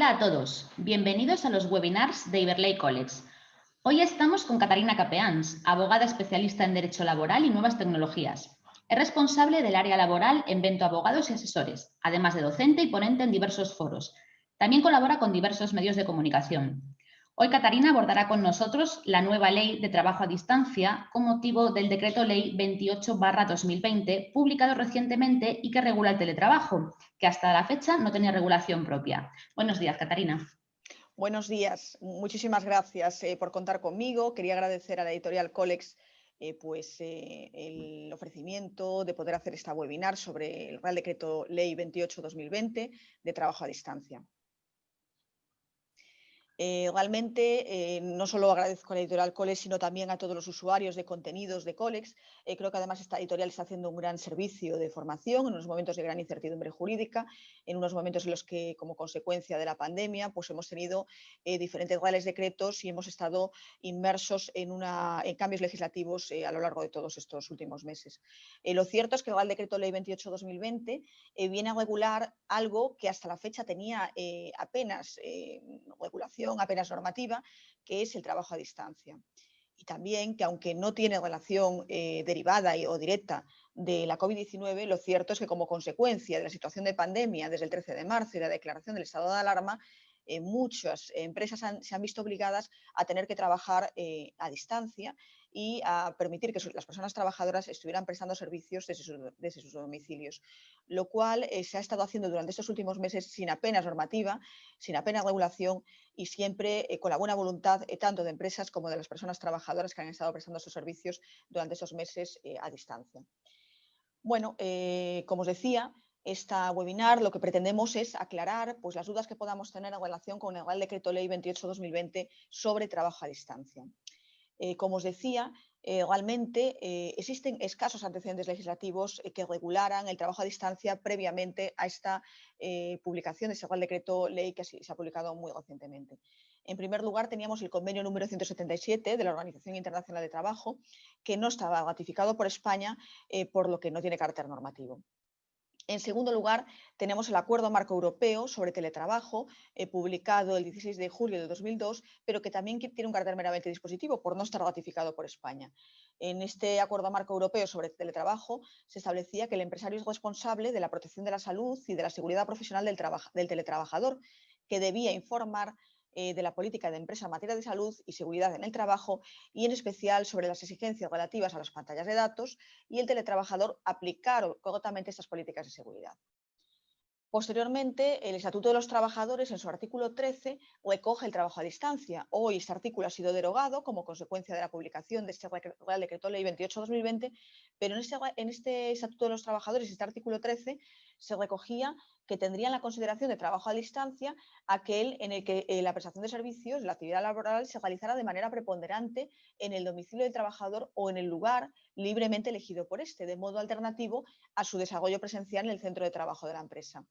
Hola a todos, bienvenidos a los webinars de Iberley College. Hoy estamos con Catarina Capeans, abogada especialista en Derecho Laboral y Nuevas Tecnologías. Es responsable del área laboral en Vento Abogados y Asesores, además de docente y ponente en diversos foros. También colabora con diversos medios de comunicación. Hoy Catarina abordará con nosotros la nueva Ley de Trabajo a Distancia con motivo del Decreto Ley 28/2020, publicado recientemente y que regula el teletrabajo, que hasta la fecha no tenía regulación propia. Buenos días, Catarina. Buenos días, muchísimas gracias por contar conmigo. Quería agradecer a la editorial Colex el ofrecimiento de poder hacer esta webinar sobre el Real Decreto Ley 28/2020 de trabajo a distancia. Realmente no solo agradezco a la editorial Colex, sino también a todos los usuarios de contenidos de Colex. Creo que además esta editorial está haciendo un gran servicio de formación en unos momentos de gran incertidumbre jurídica, en unos momentos en los que, como consecuencia de la pandemia, pues hemos tenido diferentes reales decretos y hemos estado inmersos en cambios legislativos a lo largo de todos estos últimos meses. Lo cierto es que el Real Decreto Ley 28/2020 viene a regular algo que hasta la fecha tenía apenas regulación, apenas normativa, que es el trabajo a distancia. Y también que, aunque no tiene relación derivada o directa de la COVID-19, lo cierto es que, como consecuencia de la situación de pandemia desde el 13 de marzo y la declaración del estado de alarma, muchas empresas se han visto obligadas a tener que trabajar a distancia y a permitir que las personas trabajadoras estuvieran prestando servicios desde sus domicilios, lo cual se ha estado haciendo durante estos últimos meses sin apenas normativa, sin apenas regulación y siempre con la buena voluntad tanto de empresas como de las personas trabajadoras que han estado prestando sus servicios durante esos meses a distancia. Bueno, como os decía, esta webinar lo que pretendemos es aclarar pues, las dudas que podamos tener en relación con el Real Decreto Ley 28/2020 sobre trabajo a distancia. Como os decía, realmente existen escasos antecedentes legislativos que regularan el trabajo a distancia previamente a esta publicación de ese Real Decreto Ley que se ha publicado muy recientemente. En primer lugar, teníamos el convenio número 177 de la Organización Internacional de Trabajo, que no estaba ratificado por España, por lo que no tiene carácter normativo. En segundo lugar, tenemos el Acuerdo Marco Europeo sobre Teletrabajo, publicado el 16 de julio de 2002, pero que también tiene un carácter meramente dispositivo por no estar ratificado por España. En este Acuerdo Marco Europeo sobre Teletrabajo se establecía que el empresario es responsable de la protección de la salud y de la seguridad profesional del teletrabajador, que debía informar de la política de empresa en materia de salud y seguridad en el trabajo y en especial sobre las exigencias relativas a las pantallas de datos y el teletrabajador aplicar correctamente estas políticas de seguridad. Posteriormente, el Estatuto de los Trabajadores, en su artículo 13, recoge el trabajo a distancia. Hoy este artículo ha sido derogado como consecuencia de la publicación de este Real Decreto Ley 28/2020, pero en este Estatuto de los Trabajadores, este artículo 13, se recogía que tendría en la consideración de trabajo a distancia aquel en el que la prestación de servicios, la actividad laboral, se realizara de manera preponderante en el domicilio del trabajador o en el lugar libremente elegido por este, de modo alternativo a su desarrollo presencial en el centro de trabajo de la empresa.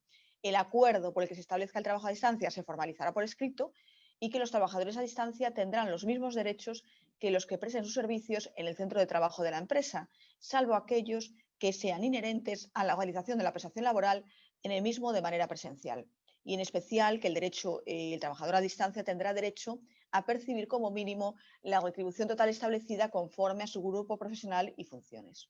El acuerdo por el que se establezca el trabajo a distancia se formalizará por escrito y que los trabajadores a distancia tendrán los mismos derechos que los que presten sus servicios en el centro de trabajo de la empresa, salvo aquellos que sean inherentes a la realización de la prestación laboral en el mismo de manera presencial. Y en especial que el trabajador a distancia tendrá derecho a percibir como mínimo la retribución total establecida conforme a su grupo profesional y funciones.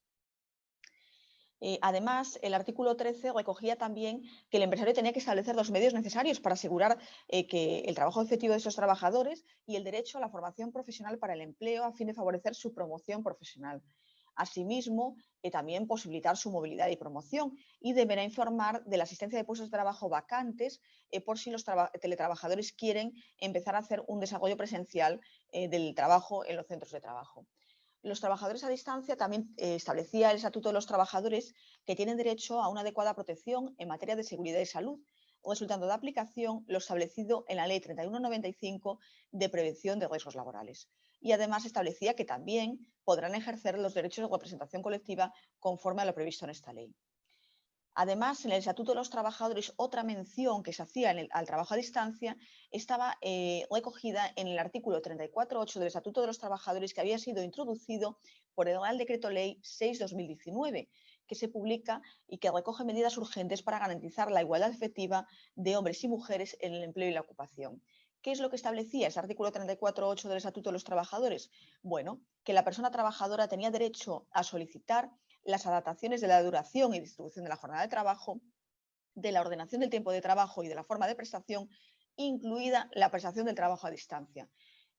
Además, el artículo 13 recogía también que el empresario tenía que establecer los medios necesarios para asegurar que el trabajo efectivo de esos trabajadores y el derecho a la formación profesional para el empleo a fin de favorecer su promoción profesional. Asimismo, también posibilitar su movilidad y promoción y deberá informar de la existencia de puestos de trabajo vacantes por si los teletrabajadores quieren empezar a hacer un desarrollo presencial del trabajo en los centros de trabajo. Los trabajadores a distancia también establecía el Estatuto de los Trabajadores que tienen derecho a una adecuada protección en materia de seguridad y salud, resultando de aplicación lo establecido en la Ley 3195 de prevención de riesgos laborales. Y además establecía que también podrán ejercer los derechos de representación colectiva conforme a lo previsto en esta ley. Además, en el Estatuto de los Trabajadores, otra mención que se hacía al trabajo a distancia estaba recogida en el artículo 34.8 del Estatuto de los Trabajadores, que había sido introducido por el Real Decreto Ley 6/2019, que se publica y que recoge medidas urgentes para garantizar la igualdad efectiva de hombres y mujeres en el empleo y la ocupación. ¿Qué es lo que establecía ese artículo 34.8 del Estatuto de los Trabajadores? Bueno, que la persona trabajadora tenía derecho a solicitar las adaptaciones de la duración y distribución de la jornada de trabajo, de la ordenación del tiempo de trabajo y de la forma de prestación, incluida la prestación del trabajo a distancia.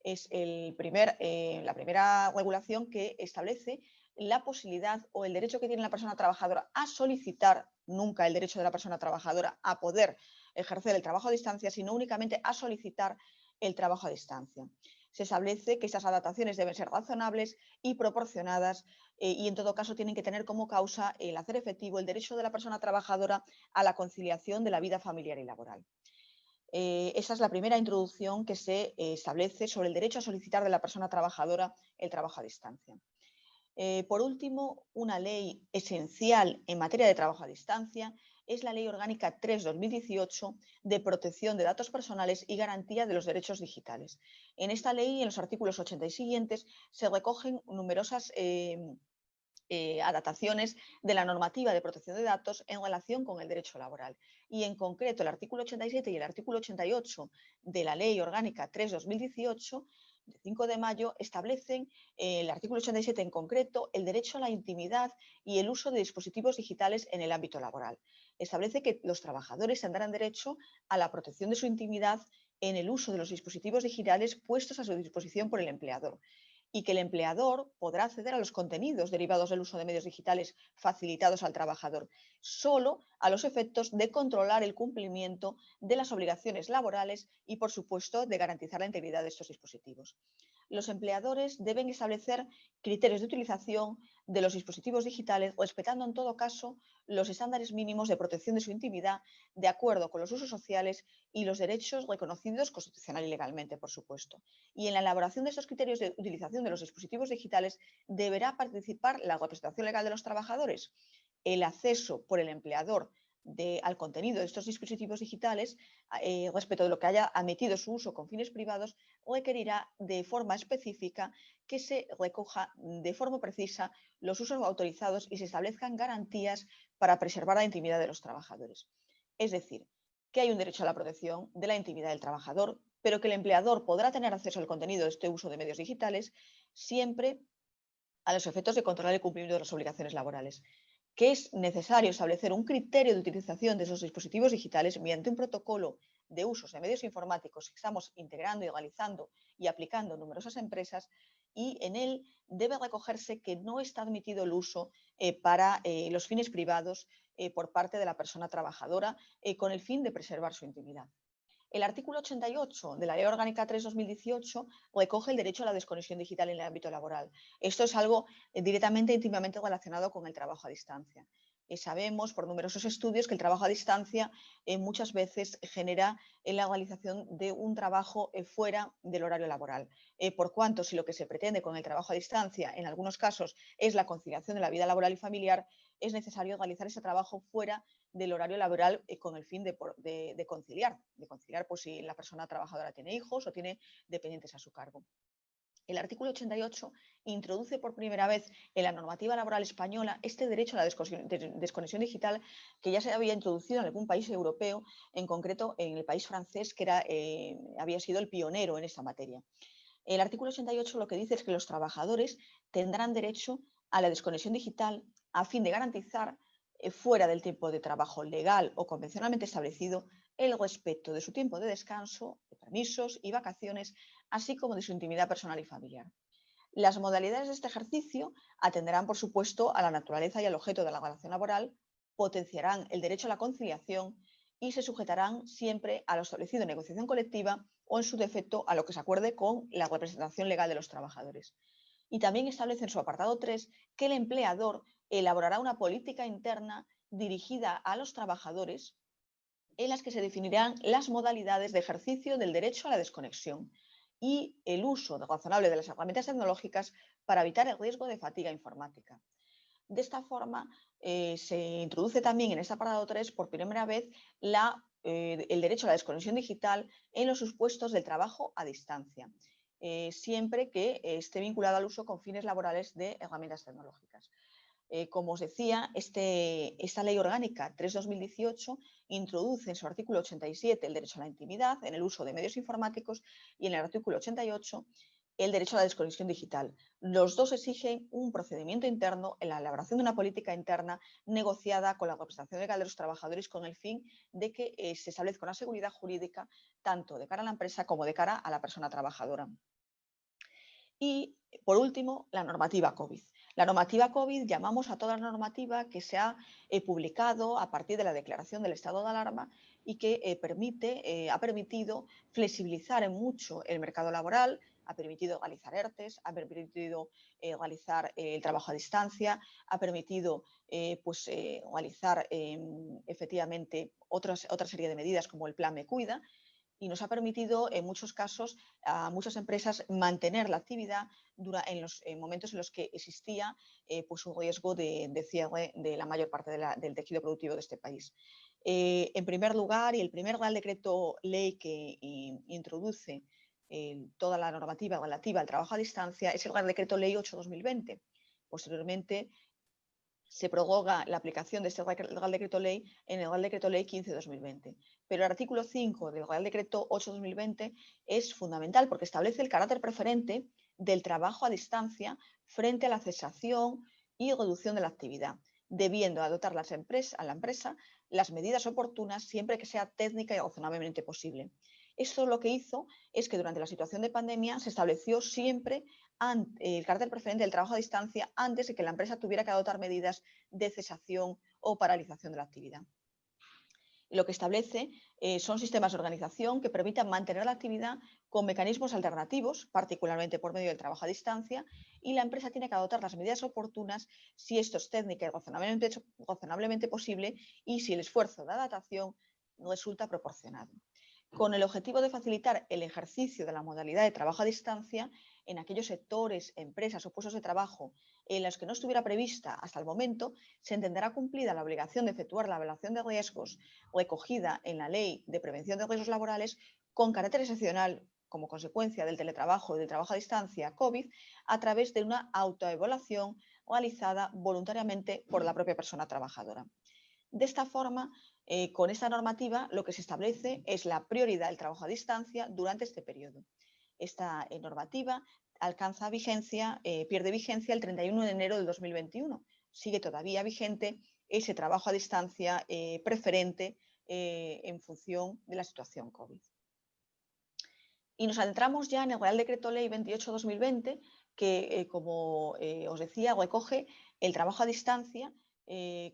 Es la primera regulación que establece la posibilidad o el derecho que tiene la persona trabajadora a solicitar, nunca el derecho de la persona trabajadora a poder ejercer el trabajo a distancia, sino únicamente a solicitar el trabajo a distancia. Se establece que estas adaptaciones deben ser razonables y proporcionadas y en todo caso tienen que tener como causa el hacer efectivo el derecho de la persona trabajadora a la conciliación de la vida familiar y laboral. Esa es la primera introducción que se establece sobre el derecho a solicitar de la persona trabajadora el trabajo a distancia. Por último, una ley esencial en materia de trabajo a distancia es la Ley Orgánica 3/2018 de protección de datos personales y garantía de los derechos digitales. En esta ley, en los artículos 80 y siguientes, se recogen numerosas adaptaciones de la normativa de protección de datos en relación con el derecho laboral. Y en concreto, el artículo 87 y el artículo 88 de la Ley Orgánica 3/2018, de 5 de mayo, establecen, el artículo 87 en concreto, el derecho a la intimidad y el uso de dispositivos digitales en el ámbito laboral. Establece que los trabajadores tendrán derecho a la protección de su intimidad en el uso de los dispositivos digitales puestos a su disposición por el empleador, y que el empleador podrá acceder a los contenidos derivados del uso de medios digitales facilitados al trabajador, solo a los efectos de controlar el cumplimiento de las obligaciones laborales y, por supuesto, de garantizar la integridad de estos dispositivos. Los empleadores deben establecer criterios de utilización de los dispositivos digitales, respetando en todo caso los estándares mínimos de protección de su intimidad, de acuerdo con los usos sociales y los derechos reconocidos constitucional y legalmente, por supuesto. Y en la elaboración de estos criterios de utilización de los dispositivos digitales deberá participar la representación legal de los trabajadores. El acceso por el empleador al contenido de estos dispositivos digitales, respecto de lo que haya admitido su uso con fines privados, requerirá de forma específica que se recoja de forma precisa los usos autorizados y se establezcan garantías para preservar la intimidad de los trabajadores. Es decir, que hay un derecho a la protección de la intimidad del trabajador, pero que el empleador podrá tener acceso al contenido de este uso de medios digitales siempre a los efectos de controlar el cumplimiento de las obligaciones laborales, que es necesario establecer un criterio de utilización de esos dispositivos digitales mediante un protocolo de usos de medios informáticos que estamos integrando y realizando y aplicando en numerosas empresas, y en él debe recogerse que no está admitido el uso para los fines privados por parte de la persona trabajadora con el fin de preservar su intimidad. El artículo 88 de la Ley Orgánica 3/2018 recoge el derecho a la desconexión digital en el ámbito laboral. Esto es algo directamente, íntimamente relacionado con el trabajo a distancia. Sabemos por numerosos estudios que el trabajo a distancia muchas veces genera la realización de un trabajo fuera del horario laboral. Por cuanto, si lo que se pretende con el trabajo a distancia, en algunos casos, es la conciliación de la vida laboral y familiar, es necesario realizar ese trabajo fuera del horario laboral con el fin de conciliar, pues, si la persona trabajadora tiene hijos o tiene dependientes a su cargo. El artículo 88 introduce por primera vez en la normativa laboral española este derecho a la desconexión digital, que ya se había introducido en algún país europeo, en concreto en el país francés, que había sido el pionero en esta materia. El artículo 88 lo que dice es que los trabajadores tendrán derecho a la desconexión digital a fin de garantizar, fuera del tiempo de trabajo legal o convencionalmente establecido, el respeto de su tiempo de descanso, de permisos y vacaciones, así como de su intimidad personal y familiar. Las modalidades de este ejercicio atenderán, por supuesto, a la naturaleza y al objeto de la relación laboral, potenciarán el derecho a la conciliación y se sujetarán siempre a lo establecido en negociación colectiva o, en su defecto, a lo que se acuerde con la representación legal de los trabajadores. Y también establece en su apartado 3 que el empleador elaborará una política interna dirigida a los trabajadores en las que se definirán las modalidades de ejercicio del derecho a la desconexión y el uso razonable de las herramientas tecnológicas para evitar el riesgo de fatiga informática. De esta forma, se introduce también en este apartado 3 por primera vez el derecho a la desconexión digital en los supuestos del trabajo a distancia, siempre que esté vinculado al uso con fines laborales de herramientas tecnológicas. Como os decía, esta Ley Orgánica 3/2018 introduce en su artículo 87 el derecho a la intimidad en el uso de medios informáticos y en el artículo 88 el derecho a la desconexión digital. Los dos exigen un procedimiento interno en la elaboración de una política interna negociada con la representación legal de los trabajadores con el fin de que se establezca una seguridad jurídica tanto de cara a la empresa como de cara a la persona trabajadora. Y, por último, la normativa COVID. La normativa COVID, llamamos a toda la normativa que se ha publicado a partir de la declaración del estado de alarma y que ha permitido flexibilizar en mucho el mercado laboral, ha permitido realizar ERTES, ha permitido realizar el trabajo a distancia, ha permitido realizar efectivamente otra serie de medidas como el Plan Me Cuida, y nos ha permitido, en muchos casos, a muchas empresas mantener la actividad en los momentos en los que existía un riesgo de cierre de la mayor parte del tejido productivo de este país. En primer lugar, y el primer Real Decreto Ley que introduce toda la normativa relativa al trabajo a distancia es el Real Decreto Ley 8/2020. Posteriormente, se prorroga la aplicación de este Real Decreto Ley en el Real Decreto Ley 15/2020. Pero el artículo 5 del Real Decreto 8/2020 es fundamental porque establece el carácter preferente del trabajo a distancia frente a la cesación y reducción de la actividad, debiendo adoptar a la empresa las medidas oportunas siempre que sea técnica y razonablemente posible. Esto lo que hizo es que durante la situación de pandemia se estableció siempre el carácter preferente del trabajo a distancia antes de que la empresa tuviera que adoptar medidas de cesación o paralización de la actividad. Lo que establece son sistemas de organización que permitan mantener la actividad con mecanismos alternativos, particularmente por medio del trabajo a distancia, y la empresa tiene que adoptar las medidas oportunas si esto es técnica y razonablemente posible y si el esfuerzo de adaptación resulta proporcionado, con el objetivo de facilitar el ejercicio de la modalidad de trabajo a distancia en aquellos sectores, empresas o puestos de trabajo en los que no estuviera prevista hasta el momento, se entenderá cumplida la obligación de efectuar la evaluación de riesgos recogida en la Ley de Prevención de Riesgos Laborales con carácter excepcional como consecuencia del teletrabajo y del trabajo a distancia COVID a través de una autoevaluación realizada voluntariamente por la propia persona trabajadora. De esta forma, con esta normativa, lo que se establece es la prioridad del trabajo a distancia durante este periodo. Esta normativa pierde vigencia el 31 de enero del 2021. Sigue todavía vigente ese trabajo a distancia preferente en función de la situación COVID. Y nos adentramos ya en el Real Decreto Ley 28/2020, que, como os decía, recoge el trabajo a distancia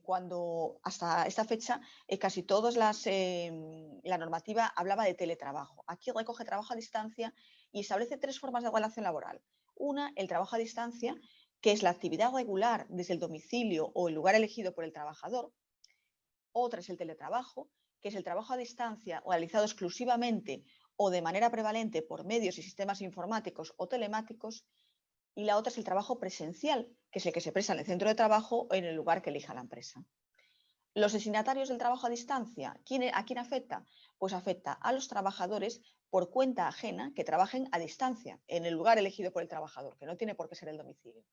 cuando hasta esta fecha casi todas la normativa hablaba de teletrabajo. Aquí recoge trabajo a distancia y establece tres formas de relación laboral. Una, el trabajo a distancia, que es la actividad regular desde el domicilio o el lugar elegido por el trabajador. Otra es el teletrabajo, que es el trabajo a distancia realizado exclusivamente o de manera prevalente por medios y sistemas informáticos o telemáticos. Y la otra es el trabajo presencial, que es el que se presta en el centro de trabajo o en el lugar que elija la empresa. Los destinatarios del trabajo a distancia, ¿a quién afecta? Pues afecta a los trabajadores por cuenta ajena que trabajen a distancia en el lugar elegido por el trabajador, que no tiene por qué ser el domicilio,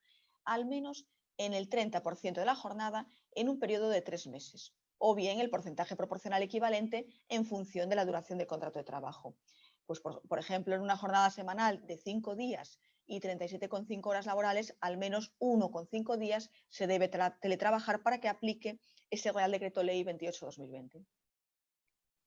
al menos en el 30% de la jornada en un periodo de 3 meses, o bien el porcentaje proporcional equivalente en función de la duración del contrato de trabajo. Pues, por ejemplo, en una jornada semanal de 5 días y 37,5 horas laborales, al menos 1,5 días se debe teletrabajar para que aplique ese Real Decreto Ley 28/2020.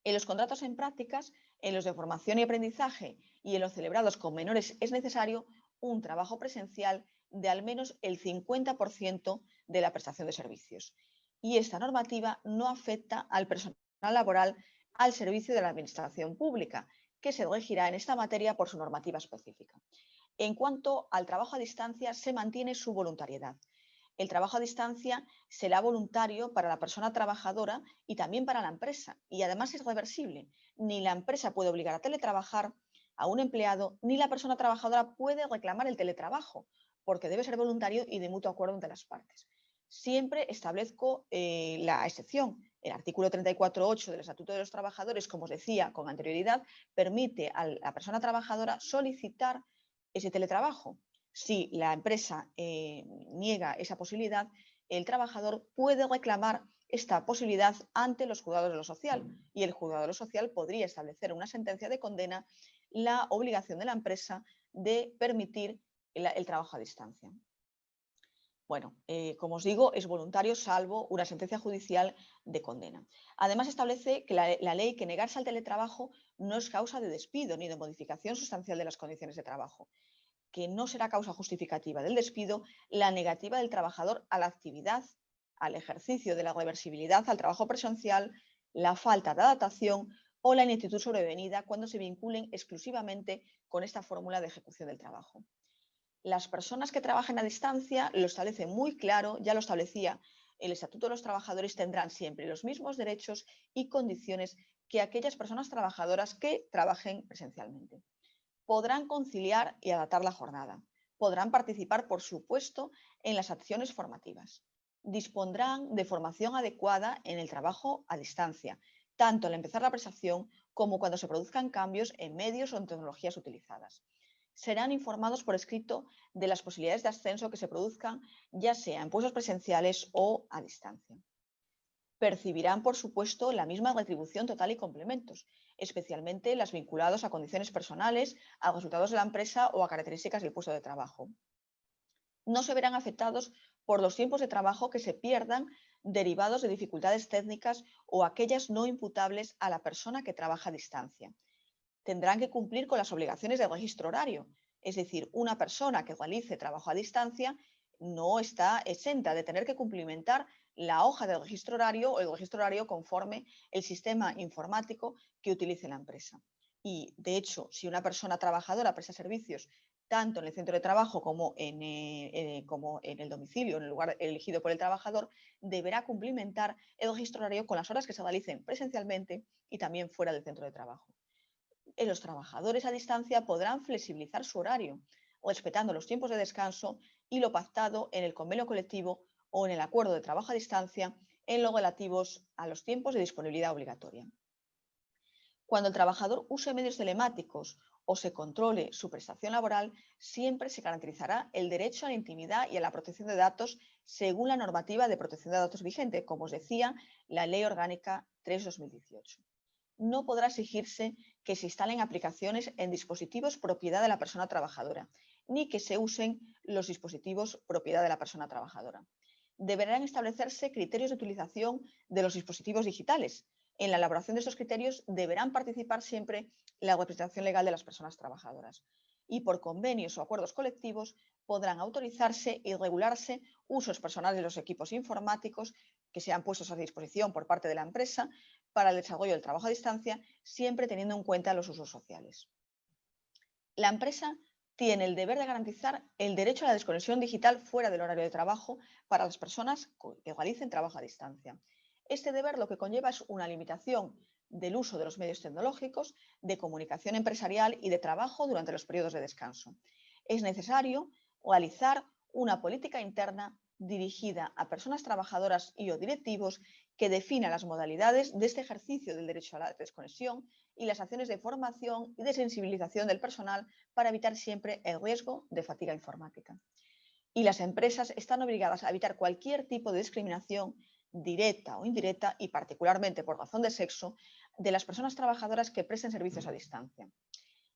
En los contratos en prácticas, en los de formación y aprendizaje y en los celebrados con menores es necesario un trabajo presencial de al menos el 50% de la prestación de servicios. Y esta normativa no afecta al personal laboral al servicio de la administración pública, que se regirá en esta materia por su normativa específica. En cuanto al trabajo a distancia, se mantiene su voluntariedad. El trabajo a distancia será voluntario para la persona trabajadora y también para la empresa, y además es reversible. Ni la empresa puede obligar a teletrabajar a un empleado, ni la persona trabajadora puede reclamar el teletrabajo, porque debe ser voluntario y de mutuo acuerdo entre las partes. Siempre establezco la excepción. El artículo 34.8 del Estatuto de los Trabajadores, como os decía con anterioridad, permite a la persona trabajadora solicitar ese teletrabajo. Si la empresa niega esa posibilidad, el trabajador puede reclamar esta posibilidad ante los juzgados de lo social y el juzgado de lo social podría establecer en una sentencia de condena la obligación de la empresa de permitir el trabajo a distancia. Bueno, como os digo, es voluntario salvo una sentencia judicial de condena. Además, establece que la ley que negarse al teletrabajo no es causa de despido ni de modificación sustancial de las condiciones de trabajo, que no será causa justificativa del despido la negativa del trabajador a la actividad, al ejercicio de la reversibilidad al trabajo presencial, la falta de adaptación o la ineptitud sobrevenida cuando se vinculen exclusivamente con esta fórmula de ejecución del trabajo. Las personas que trabajen a distancia lo establece muy claro, ya lo establecía el Estatuto de los Trabajadores, tendrán siempre los mismos derechos y condiciones que aquellas personas trabajadoras que trabajen presencialmente. Podrán conciliar y adaptar la jornada. Podrán participar, por supuesto, en las acciones formativas. Dispondrán de formación adecuada en el trabajo a distancia, tanto al empezar la prestación como cuando se produzcan cambios en medios o en tecnologías utilizadas. Serán informados por escrito de las posibilidades de ascenso que se produzcan, ya sea en puestos presenciales o a distancia. Percibirán, por supuesto, la misma retribución total y complementos, especialmente las vinculadas a condiciones personales, a resultados de la empresa o a características del puesto de trabajo. No se verán afectados por los tiempos de trabajo que se pierdan derivados de dificultades técnicas o aquellas no imputables a la persona que trabaja a distancia. Tendrán que cumplir con las obligaciones de registro horario, es decir, una persona que realice trabajo a distancia no está exenta de tener que cumplimentar la hoja del registro horario o el registro horario conforme el sistema informático que utilice la empresa. Y, de hecho, si una persona trabajadora presta servicios tanto en el centro de trabajo como en el domicilio, en el lugar elegido por el trabajador, deberá cumplimentar el registro horario con las horas que se realicen presencialmente y también fuera del centro de trabajo. Los trabajadores a distancia podrán flexibilizar su horario, respetando los tiempos de descanso y lo pactado en el convenio colectivo o en el acuerdo de trabajo a distancia en lo relativos a los tiempos de disponibilidad obligatoria. Cuando el trabajador use medios telemáticos o se controle su prestación laboral, siempre se garantizará el derecho a la intimidad y a la protección de datos según la normativa de protección de datos vigente, como os decía, la Ley Orgánica 3/2018. No podrá exigirse que se instalen aplicaciones en dispositivos propiedad de la persona trabajadora, ni que se usen los dispositivos propiedad de la persona trabajadora. Deberán establecerse criterios de utilización de los dispositivos digitales. En la elaboración de estos criterios deberán participar siempre la representación legal de las personas trabajadoras. Y por convenios o acuerdos colectivos podrán autorizarse y regularse usos personales de los equipos informáticos que sean puestos a disposición por parte de la empresa para el desarrollo del trabajo a distancia, siempre teniendo en cuenta los usos sociales. La empresa tiene el deber de garantizar el derecho a la desconexión digital fuera del horario de trabajo para las personas que realicen trabajo a distancia. Este deber lo que conlleva es una limitación del uso de los medios tecnológicos, de comunicación empresarial y de trabajo durante los periodos de descanso. Es necesario realizar una política interna dirigida a personas trabajadoras y o directivos que defina las modalidades de este ejercicio del derecho a la desconexión y las acciones de formación y de sensibilización del personal para evitar siempre el riesgo de fatiga informática. Y las empresas están obligadas a evitar cualquier tipo de discriminación directa o indirecta y particularmente por razón de sexo de las personas trabajadoras que presten servicios a distancia.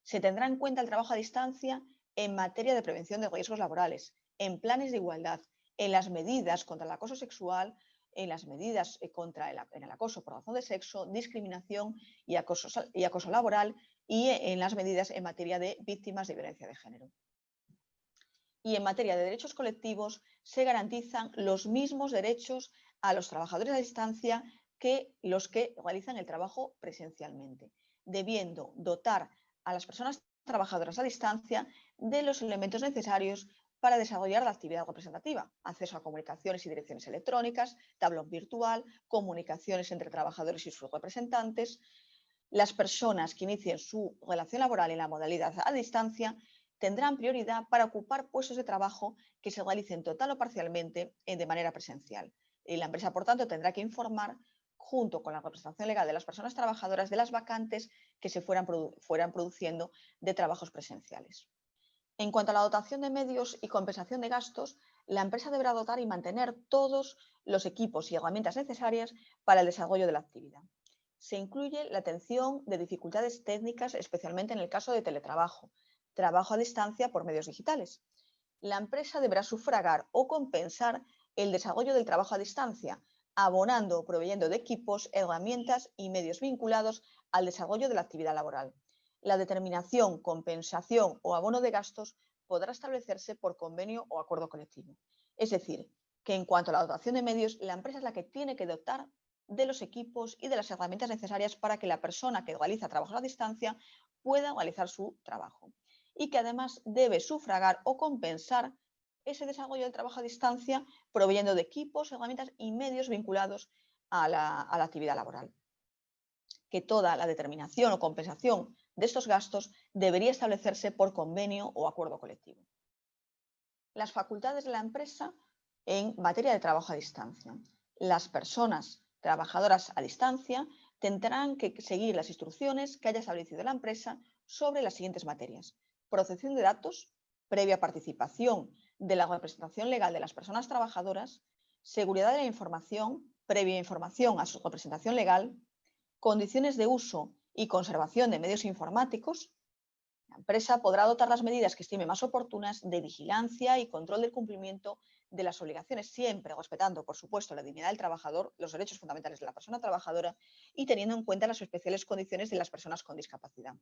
Se tendrá en cuenta el trabajo a distancia en materia de prevención de riesgos laborales, en planes de igualdad, en las medidas contra el acoso sexual, en las medidas contra el acoso por razón de sexo, discriminación y acoso laboral y en las medidas en materia de víctimas de violencia de género. Y en materia de derechos colectivos se garantizan los mismos derechos a los trabajadores a distancia que los que realizan el trabajo presencialmente, debiendo dotar a las personas trabajadoras a distancia de los elementos necesarios para desarrollar la actividad representativa, acceso a comunicaciones y direcciones electrónicas, tablón virtual, comunicaciones entre trabajadores y sus representantes. Las personas que inicien su relación laboral en la modalidad a distancia tendrán prioridad para ocupar puestos de trabajo que se realicen total o parcialmente de manera presencial. Y la empresa, por tanto, tendrá que informar junto con la representación legal de las personas trabajadoras de las vacantes que se fueran produciendo de trabajos presenciales. En cuanto a la dotación de medios y compensación de gastos, la empresa deberá dotar y mantener todos los equipos y herramientas necesarias para el desarrollo de la actividad. Se incluye la atención de dificultades técnicas, especialmente en el caso de teletrabajo, trabajo a distancia por medios digitales. La empresa deberá sufragar o compensar el desarrollo del trabajo a distancia, abonando o proveyendo de equipos, herramientas y medios vinculados al desarrollo de la actividad laboral. La determinación, compensación o abono de gastos podrá establecerse por convenio o acuerdo colectivo. Es decir, que en cuanto a la dotación de medios, la empresa es la que tiene que dotar de los equipos y de las herramientas necesarias para que la persona que realiza trabajo a distancia pueda realizar su trabajo. Y que además debe sufragar o compensar ese desarrollo del trabajo a distancia proveyendo de equipos, herramientas y medios vinculados a la actividad laboral. Que toda la determinación o compensación de estos gastos debería establecerse por convenio o acuerdo colectivo. Las facultades de la empresa en materia de trabajo a distancia. Las personas trabajadoras a distancia tendrán que seguir las instrucciones que haya establecido la empresa sobre las siguientes materias: protección de datos, previa participación de la representación legal de las personas trabajadoras, seguridad de la información, previa información a su representación legal, condiciones de uso y conservación de medios informáticos. La empresa podrá adoptar las medidas que estime más oportunas de vigilancia y control del cumplimiento de las obligaciones, siempre respetando, por supuesto, la dignidad del trabajador, los derechos fundamentales de la persona trabajadora y teniendo en cuenta las especiales condiciones de las personas con discapacidad.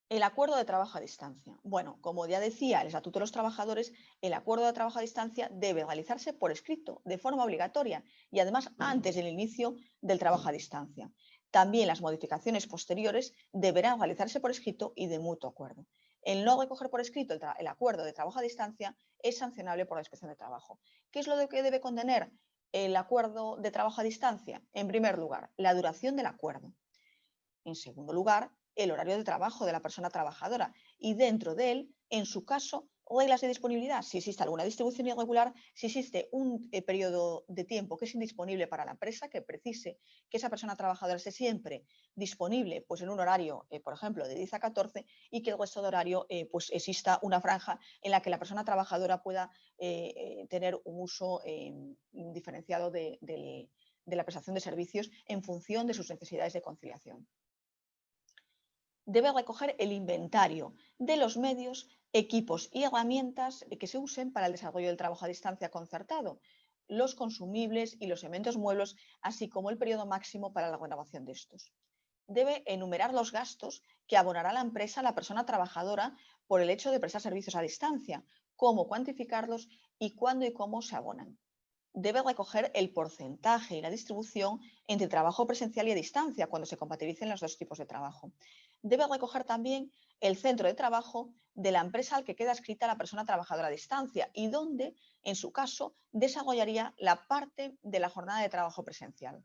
El acuerdo de trabajo a distancia. Bueno, como ya decía el Estatuto de los Trabajadores, el acuerdo de trabajo a distancia debe realizarse por escrito, de forma obligatoria y además antes del inicio del trabajo a distancia. También las modificaciones posteriores deberán realizarse por escrito y de mutuo acuerdo. El no recoger por escrito el acuerdo de trabajo a distancia es sancionable por la Inspección de Trabajo. ¿Qué es lo que debe contener el acuerdo de trabajo a distancia? En primer lugar, la duración del acuerdo. En segundo lugar, el horario de trabajo de la persona trabajadora y dentro de él, en su caso, reglas de disponibilidad. Si existe alguna distribución irregular, si existe un periodo de tiempo que es indisponible para la empresa, que precise que esa persona trabajadora esté siempre disponible pues en un horario, por ejemplo, de 10 a 14 y que el resto de horario pues exista una franja en la que la persona trabajadora pueda tener un uso diferenciado de la prestación de servicios en función de sus necesidades de conciliación. Debe recoger el inventario de los medios, equipos y herramientas que se usen para el desarrollo del trabajo a distancia concertado, los consumibles y los elementos muebles, así como el periodo máximo para la renovación de estos. Debe enumerar los gastos que abonará la empresa a la persona trabajadora por el hecho de prestar servicios a distancia, cómo cuantificarlos y cuándo y cómo se abonan. Debe recoger el porcentaje y la distribución entre trabajo presencial y a distancia cuando se compatibilicen los dos tipos de trabajo. Debe recoger también el centro de trabajo de la empresa al que queda adscrita la persona trabajadora a distancia y donde, en su caso, desarrollaría la parte de la jornada de trabajo presencial.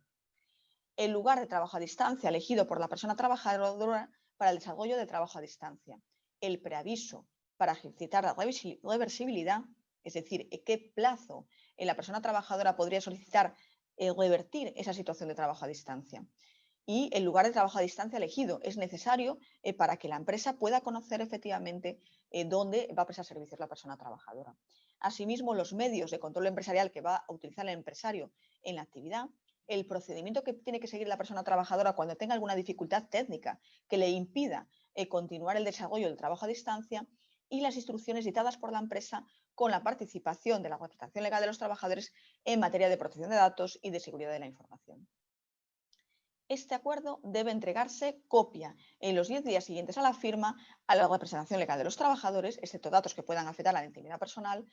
El lugar de trabajo a distancia elegido por la persona trabajadora para el desarrollo de trabajo a distancia. El preaviso para ejercitar la reversibilidad, es decir, en qué plazo la persona trabajadora podría solicitar revertir esa situación de trabajo a distancia. Y el lugar de trabajo a distancia elegido es necesario para que la empresa pueda conocer efectivamente dónde va a prestar servicios la persona trabajadora. Asimismo, los medios de control empresarial que va a utilizar el empresario en la actividad, el procedimiento que tiene que seguir la persona trabajadora cuando tenga alguna dificultad técnica que le impida continuar el desarrollo del trabajo a distancia y las instrucciones dictadas por la empresa con la participación de la representación legal de los trabajadores en materia de protección de datos y de seguridad de la información. Este acuerdo debe entregarse copia en los 10 días siguientes a la firma a la representación legal de los trabajadores, excepto datos que puedan afectar a la intimidad personal,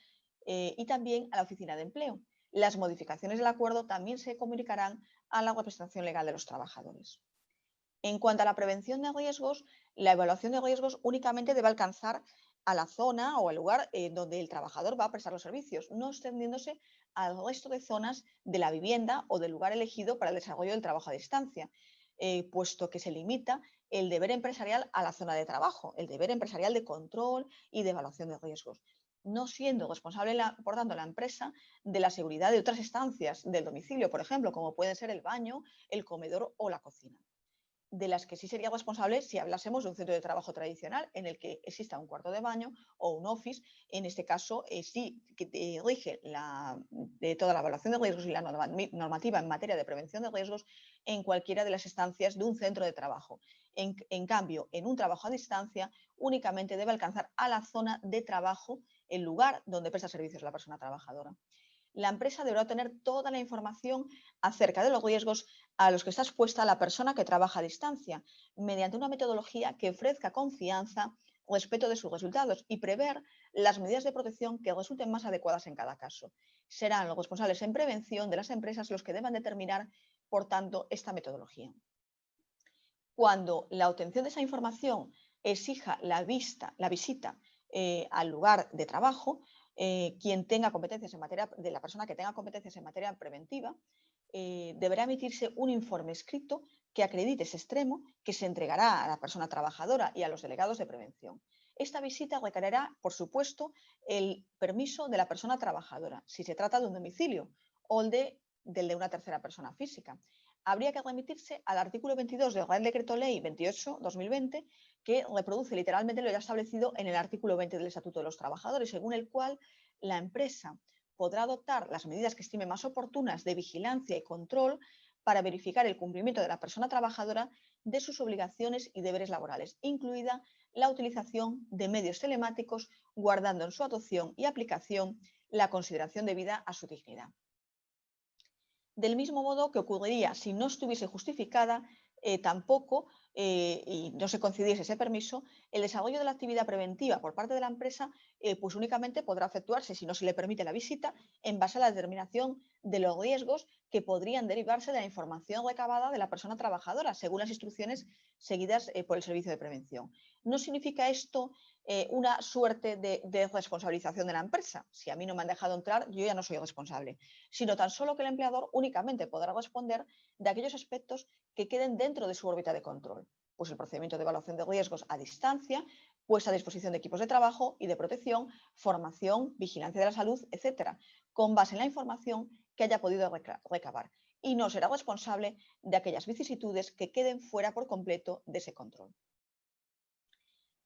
y también a la oficina de empleo. Las modificaciones del acuerdo también se comunicarán a la representación legal de los trabajadores. En cuanto a la prevención de riesgos, la evaluación de riesgos únicamente debe alcanzar a la zona o al lugar donde el trabajador va a prestar los servicios, no extendiéndose al resto de zonas de la vivienda o del lugar elegido para el desarrollo del trabajo a distancia, puesto que se limita el deber empresarial a la zona de trabajo, el deber empresarial de control y de evaluación de riesgos, no siendo responsable, por tanto, la empresa de la seguridad de otras estancias del domicilio, por ejemplo, como pueden ser el baño, el comedor o la cocina. de las que sí sería responsable si hablásemos de un centro de trabajo tradicional en el que exista un cuarto de baño o un office. En este caso, sí que rige de toda la evaluación de riesgos y la normativa en materia de prevención de riesgos en cualquiera de las estancias de un centro de trabajo. En cambio, en un trabajo a distancia, únicamente debe alcanzar a la zona de trabajo, el lugar donde presta servicios la persona trabajadora. La empresa deberá obtener toda la información acerca de los riesgos a los que está expuesta la persona que trabaja a distancia, mediante una metodología que ofrezca confianza respecto de sus resultados y prever las medidas de protección que resulten más adecuadas en cada caso. Serán los responsables en prevención de las empresas los que deban determinar, por tanto, esta metodología. Cuando la obtención de esa información exija la visita al lugar de trabajo, quien tenga competencias en materia de la persona que tenga competencias en materia preventiva, deberá emitirse un informe escrito que acredite ese extremo, que se entregará a la persona trabajadora y a los delegados de prevención. Esta visita requerirá, por supuesto, el permiso de la persona trabajadora, si se trata de un domicilio, o del de una tercera persona física. Habría que remitirse al artículo 22 del Real Decreto Ley 28/2020, que reproduce literalmente lo ya establecido en el artículo 20 del Estatuto de los Trabajadores, según el cual la empresa podrá adoptar las medidas que estime más oportunas de vigilancia y control para verificar el cumplimiento de la persona trabajadora de sus obligaciones y deberes laborales, incluida la utilización de medios telemáticos, guardando en su adopción y aplicación la consideración debida a su dignidad. Del mismo modo que ocurriría si no estuviese justificada tampoco y no se concediese ese permiso, el desarrollo de la actividad preventiva por parte de la empresa pues únicamente podrá efectuarse, si no se le permite la visita, en base a la determinación de los riesgos que podrían derivarse de la información recabada de la persona trabajadora, según las instrucciones seguidas por el Servicio de Prevención. No significa esto una suerte de responsabilización de la empresa. Si a mí no me han dejado entrar, yo ya no soy responsable, sino tan solo que el empleador únicamente podrá responder de aquellos aspectos que queden dentro de su órbita de control, pues el procedimiento de evaluación de riesgos a distancia, puesta a disposición de equipos de trabajo y de protección, formación, vigilancia de la salud, etcétera, con base en la información que haya podido recabar, y no será responsable de aquellas vicisitudes que queden fuera por completo de ese control.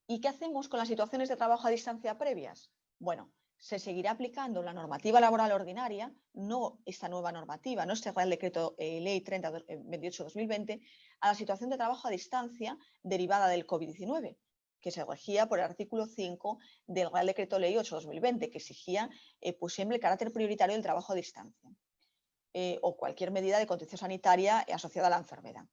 ¿Y qué hacemos con las situaciones de trabajo a distancia previas? Bueno, se seguirá aplicando la normativa laboral ordinaria, no esta nueva normativa, no este Real Decreto Ley 30/28/2020, a la situación de trabajo a distancia derivada del COVID-19, que se regía por el artículo 5 del Real Decreto Ley 8/2020, que exigía pues siempre el carácter prioritario del trabajo a distancia o cualquier medida de contención sanitaria asociada a la enfermedad.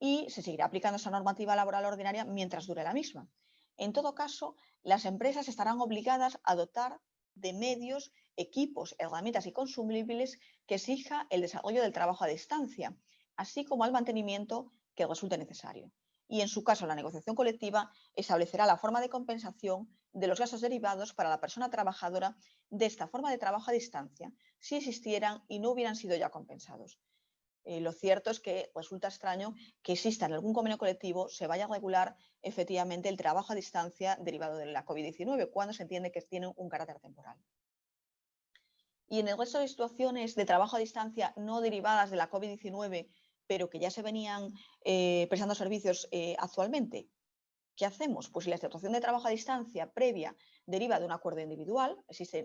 Y se seguirá aplicando esa normativa laboral ordinaria mientras dure la misma. En todo caso, las empresas estarán obligadas a dotar de medios, equipos, herramientas y consumibles que exija el desarrollo del trabajo a distancia, así como al mantenimiento que resulte necesario. Y en su caso, la negociación colectiva establecerá la forma de compensación de los gastos derivados para la persona trabajadora de esta forma de trabajo a distancia, si existieran y no hubieran sido ya compensados. Lo cierto es que resulta extraño que exista en algún convenio colectivo se vaya a regular efectivamente el trabajo a distancia derivado de la COVID-19, cuando se entiende que tiene un carácter temporal. Y en el resto de situaciones de trabajo a distancia no derivadas de la COVID-19, pero que ya se venían prestando servicios actualmente, ¿qué hacemos? Pues si la situación de trabajo a distancia previa deriva de un acuerdo individual,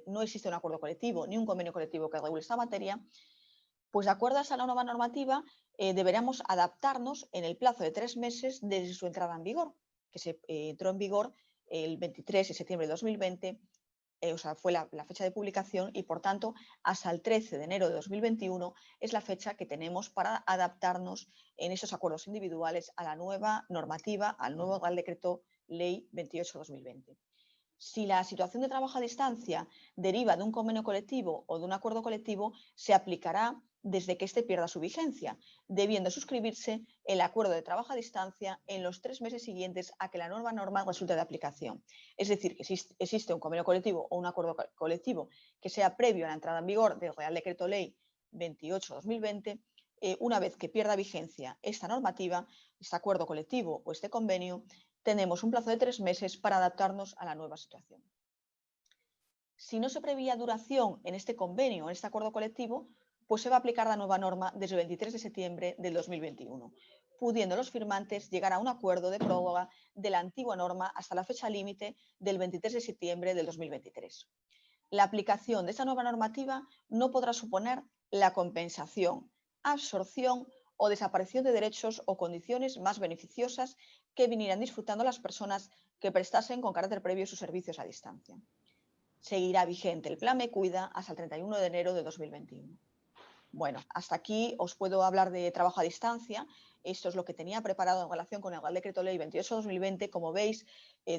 no existe un acuerdo colectivo ni un convenio colectivo que regule esta materia, pues de acuerdo a esa nueva normativa, deberemos adaptarnos en el plazo de 3 meses desde su entrada en vigor, que se entró en vigor el 23 de septiembre de 2020, o sea, fue la fecha de publicación y, por tanto, hasta el 13 de enero de 2021 es la fecha que tenemos para adaptarnos en esos acuerdos individuales a la nueva normativa, al nuevo Real Decreto Ley 28/2020. Si la situación de trabajo a distancia deriva de un convenio colectivo o de un acuerdo colectivo, se aplicará desde que éste pierda su vigencia, debiendo suscribirse el acuerdo de trabajo a distancia en los 3 meses siguientes a que la nueva norma resulte de aplicación. Es decir, que si existe un convenio colectivo o un acuerdo colectivo que sea previo a la entrada en vigor del Real Decreto Ley 28/2020, una vez que pierda vigencia esta normativa, este acuerdo colectivo o este convenio, tenemos un plazo de 3 meses para adaptarnos a la nueva situación. Si no se prevía duración en este convenio o en este acuerdo colectivo, pues se va a aplicar la nueva norma desde el 23 de septiembre del 2021. pudiendo los firmantes llegar a un acuerdo de prórroga de la antigua norma hasta la fecha límite del 23 de septiembre del 2023. La aplicación de esta nueva normativa no podrá suponer la compensación, absorción o desaparición de derechos o condiciones más beneficiosas que vinieran disfrutando las personas que prestasen con carácter previo sus servicios a distancia. Seguirá vigente el Plan Me Cuida hasta el 31 de enero de 2021. Bueno, hasta aquí os puedo hablar de trabajo a distancia. Esto es lo que tenía preparado en relación con el Real Decreto Ley 28/2020. Como veis,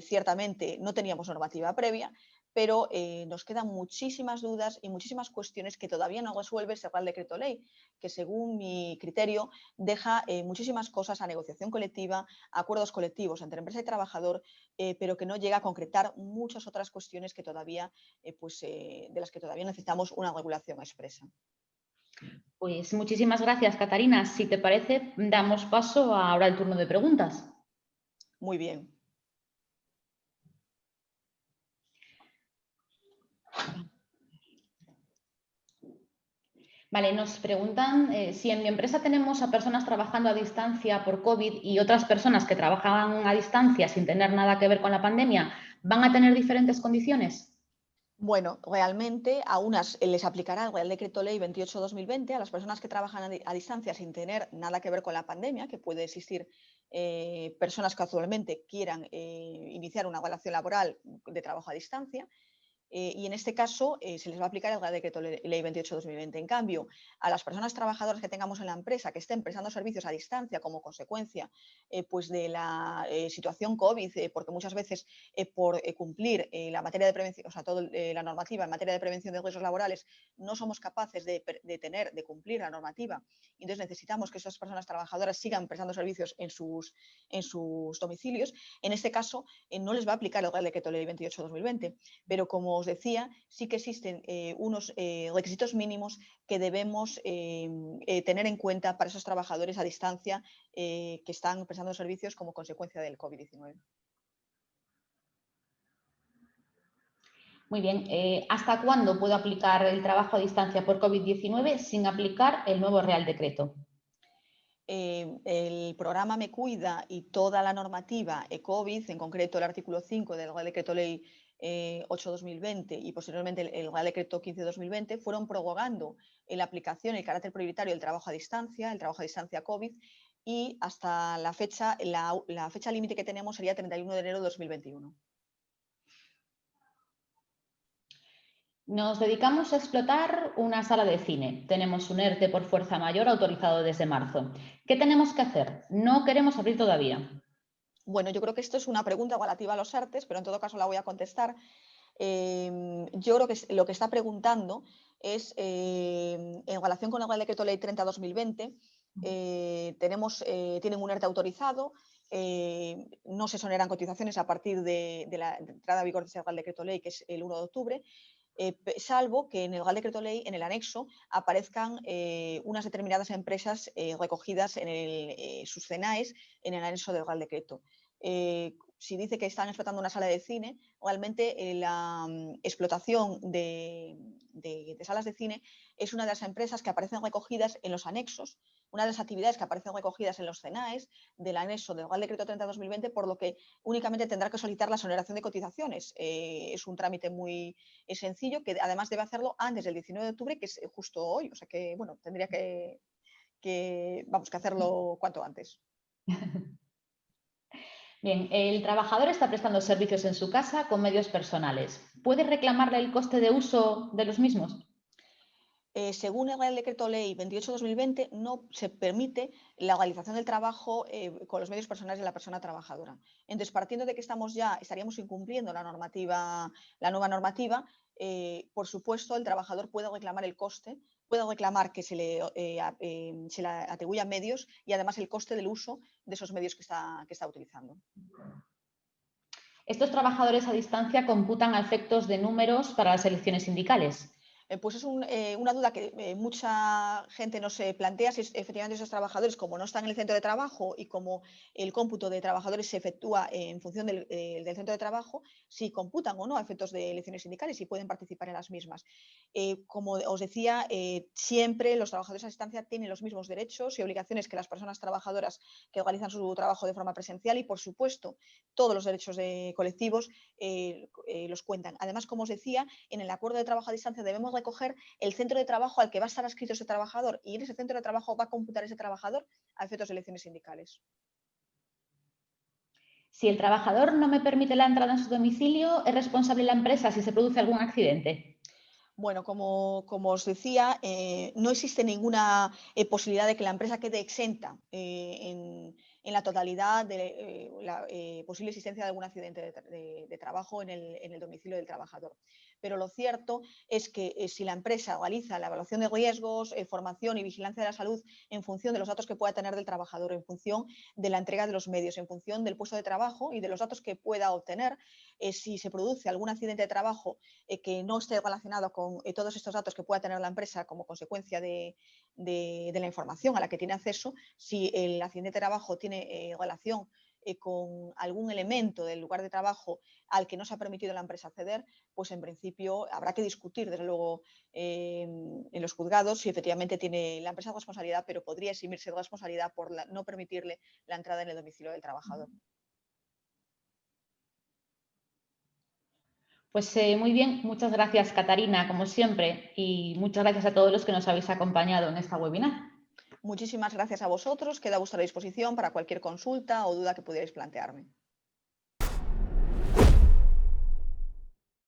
ciertamente no teníamos normativa previa, pero nos quedan muchísimas dudas y muchísimas cuestiones que todavía no resuelve ese Real Decreto Ley, que según mi criterio deja muchísimas cosas a negociación colectiva, a acuerdos colectivos entre empresa y trabajador, pero que no llega a concretar muchas otras cuestiones que todavía, de las que todavía necesitamos una regulación expresa. Pues muchísimas gracias, Catarina. Si te parece, damos paso ahora al turno de preguntas. Muy bien. Vale, nos preguntan si en mi empresa tenemos a personas trabajando a distancia por COVID y otras personas que trabajaban a distancia sin tener nada que ver con la pandemia, ¿van a tener diferentes condiciones? Bueno, realmente a unas les aplicará el Real Decreto Ley 28/2020, a las personas que trabajan a distancia sin tener nada que ver con la pandemia, que puede existir personas que actualmente quieran iniciar una relación laboral de trabajo a distancia. Y en este caso se les va a aplicar el Real Decreto Ley 28/2020. En cambio, a las personas trabajadoras que tengamos en la empresa que estén prestando servicios a distancia como consecuencia de la situación COVID, porque muchas veces por cumplir la materia de prevención, o sea, toda la normativa en materia de prevención de riesgos laborales, no somos capaces de cumplir la normativa. Entonces necesitamos que esas personas trabajadoras sigan prestando servicios en sus domicilios. En este caso no les va a aplicar el Real Decreto Ley 28/2020, pero como os decía, sí que existen unos requisitos mínimos que debemos tener en cuenta para esos trabajadores a distancia que están prestando servicios como consecuencia del COVID-19. Muy bien. ¿Hasta cuándo puedo aplicar el trabajo a distancia por COVID-19 sin aplicar el nuevo Real Decreto? El programa Me Cuida y toda la normativa COVID, en concreto el artículo 5 del Real Decreto Ley 8/2020 y posteriormente el Real Decreto 15/2020, fueron prorrogando la aplicación, el carácter prioritario del trabajo a distancia, el trabajo a distancia COVID, y hasta la fecha límite que tenemos sería 31 de enero de 2021. Nos dedicamos a explotar una sala de cine. Tenemos un ERTE por fuerza mayor autorizado desde marzo. ¿Qué tenemos que hacer? No queremos abrir todavía. Bueno, yo creo que esto es una pregunta relativa a los ERTEs, pero en todo caso la voy a contestar. Yo creo que lo que está preguntando es, en relación con el Real Decreto Ley 30/2020, tienen un ERTE autorizado, no se exoneran cotizaciones a partir de la entrada en vigor de ese Real Decreto Ley, que es el 1 de octubre, salvo que en el Real Decreto Ley, en el anexo, aparezcan unas determinadas empresas recogidas en sus CENAES en el anexo del Real Decreto. Si dice que están explotando una sala de cine, realmente la explotación de salas de cine es una de las empresas que aparecen recogidas en los anexos, una de las actividades que aparecen recogidas en los CENAES del anexo del Real Decreto 30/2020, por lo que únicamente tendrá que solicitar la exoneración de cotizaciones. Es un trámite muy sencillo, que además debe hacerlo antes del 19 de octubre, que es justo hoy, o sea que, bueno, tendría que hacerlo cuanto antes. Bien, el trabajador está prestando servicios en su casa con medios personales. ¿Puede reclamarle el coste de uso de los mismos? Según el Real Decreto Ley 28/2020, no se permite la realización del trabajo con los medios personales de la persona trabajadora. Entonces, partiendo de que estaríamos incumpliendo la nueva normativa, por supuesto, el trabajador puede reclamar el coste, puede reclamar que se le atribuyan medios y además el coste del uso de esos medios que está utilizando. ¿Estos trabajadores a distancia computan a efectos de números para las elecciones sindicales? Pues es una duda que mucha gente no se plantea, si efectivamente esos trabajadores, como no están en el centro de trabajo y como el cómputo de trabajadores se efectúa en función del centro de trabajo, si computan o no a efectos de elecciones sindicales y pueden participar en las mismas. Como os decía, siempre los trabajadores a distancia tienen los mismos derechos y obligaciones que las personas trabajadoras que realizan su trabajo de forma presencial y, por supuesto, todos los derechos colectivos los cuentan. Además, como os decía, en el acuerdo de trabajo a distancia debemos recoger el centro de trabajo al que va a estar adscrito ese trabajador y en ese centro de trabajo va a computar ese trabajador a efectos de elecciones sindicales. Si el trabajador no me permite la entrada en su domicilio, ¿es responsable la empresa si se produce algún accidente? Bueno, como os decía, no existe ninguna posibilidad de que la empresa quede exenta en la totalidad de la posible existencia de algún accidente de trabajo en el domicilio del trabajador. Pero lo cierto es que si la empresa realiza la evaluación de riesgos, formación y vigilancia de la salud en función de los datos que pueda tener del trabajador, en función de la entrega de los medios, en función del puesto de trabajo y de los datos que pueda obtener, si se produce algún accidente de trabajo que no esté relacionado con todos estos datos que pueda tener la empresa como consecuencia de la información a la que tiene acceso, si el accidente de trabajo tiene relación con algún elemento del lugar de trabajo al que no se ha permitido a la empresa acceder, pues en principio habrá que discutir, desde luego, en los juzgados si efectivamente tiene la empresa responsabilidad, pero podría eximirse de responsabilidad por no permitirle la entrada en el domicilio del trabajador. Pues muy bien, muchas gracias Catarina, como siempre, y muchas gracias a todos los que nos habéis acompañado en esta webinar. Muchísimas gracias a vosotros, queda a vuestra disposición para cualquier consulta o duda que pudierais plantearme.